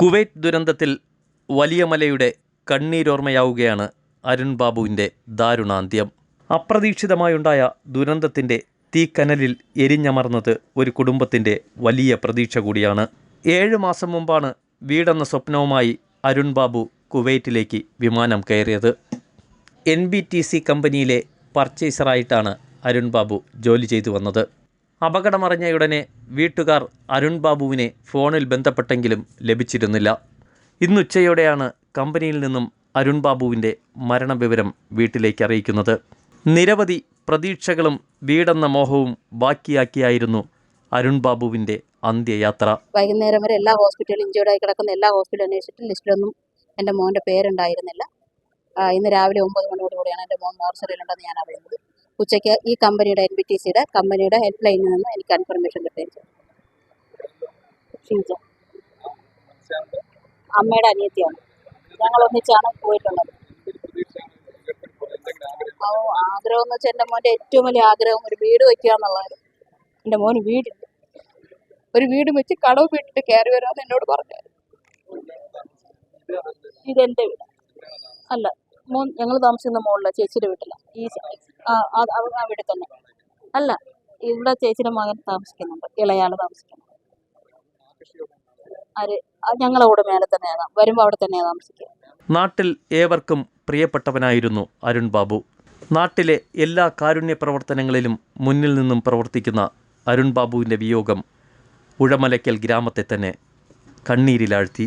Kuwait ദുരന്തത്തിൽ വലിയ മലയുടെ കണ്ണീരോർമ്മയാവുകയാണ് അരുൺ ബാബുവിൻ്റെ ദാരുണാന്ത്യം. അപ്രതീക്ഷിതമായുണ്ടായ ദുരന്തത്തിൻ്റെ തീക്കനലിൽ എരിഞ്ഞമർന്നത് ഒരു കുടുംബത്തിൻ്റെ വലിയ പ്രതീക്ഷ കൂടിയാണ്. 7 മാസം മുമ്പാണ് വീടെന്ന സ്വപ്നവുമായി അരുൺ ബാബു കുവൈറ്റിലേക്ക് വിമാനം കയറിയത്. NBTC കമ്പനിയിലെ പർച്ചേസറായിട്ടാണ് അരുൺ ബാബു ജോലി ചെയ്തു വന്നത്. അപകടമറിഞ്ഞയുടനെ വീട്ടുകാർ അരുൺ ബാബുവിനെ ഫോണിൽ ബന്ധപ്പെട്ടെങ്കിലും ലഭിച്ചിരുന്നില്ല. ഇന്നുച്ചയോടെയാണ് കമ്പനിയിൽ നിന്നും അരുൺ ബാബുവിൻ്റെ മരണവിവരം വീട്ടിലേക്ക് അറിയിക്കുന്നത്. നിരവധി പ്രതീക്ഷകളും വീടെന്ന മോഹവും ബാക്കിയാക്കിയായിരുന്നു അരുൺ ബാബുവിൻ്റെ അന്ത്യയാത്ര. വൈകുന്നേരം വരെ എല്ലാ ഹോസ്പിറ്റലും ഇഞ്ചോർഡായി കിടക്കുന്ന എല്ലാ ഹോസ്പിറ്റലും അന്വേഷിച്ചിട്ട് ലിസ്റ്റിലൊന്നും എൻ്റെ മോൻ്റെ പേരുണ്ടായിരുന്നില്ല. ഇന്ന് രാവിലെ 9 മണിയോടുകൂടിയാണ് എൻ്റെ മോൻ മോർച്ചറിയിലുണ്ടെന്ന് ഞാൻ അറിയുന്നത്. ഉച്ചയ്ക്ക് ഈ കമ്പനിയുടെ കമ്പനിയുടെ ഹെൽപ്പ് ലൈനിൽ നിന്ന് എനിക്ക് കൺഫർമേഷൻ കിട്ടുകയും ചെയ്തു. ഷീജ അമ്മയുടെ അനിയത്തിയാണ്. ഞങ്ങൾ ഒന്നിച്ചാണ് പോയിട്ടുള്ളത്. ആഗ്രഹം എന്ന് വെച്ചാൽ എൻ്റെ മോൻ്റെ ഏറ്റവും വലിയ ആഗ്രഹം ഒരു വീട് വയ്ക്കുക എന്നുള്ളതാണ്. എൻ്റെ മോന് വീടില്ല. ഒരു വീട് വെച്ച് കടവ് വീട്ടിട്ട് കയറി വരാമെന്ന് എന്നോട് പറഞ്ഞു. ഇതെൻ്റെ വീട് അല്ല, ഞങ്ങൾ താമസിക്കുന്ന മോളിലെ ചേച്ചിയുടെ വീട്ടിലാണ്. ആ വീട്ടിൽ തന്നെ അല്ല, ഇവിടെ ചേച്ചിയുടെ മകൻ താമസിക്കുന്നുണ്ട്, ഇളയാൾ താമസിക്കുന്നുണ്ട്. ഞങ്ങളവിടെ മേലെ തന്നെയാണ്, വരുമ്പോൾ അവിടെ തന്നെയാണ് താമസിക്കുക. നാട്ടിൽ ഏവർക്കും പ്രിയപ്പെട്ടവനായിരുന്നു അരുൺ ബാബു. നാട്ടിലെ എല്ലാ കാരുണ്യ പ്രവർത്തനങ്ങളിലും മുന്നിൽ നിന്നും പ്രവർത്തിക്കുന്ന അരുൺ ബാബുവിൻ്റെ വിയോഗം ഉഴമലയ്ക്കൽ ഗ്രാമത്തെ തന്നെ കണ്ണീരിലാഴ്ത്തി.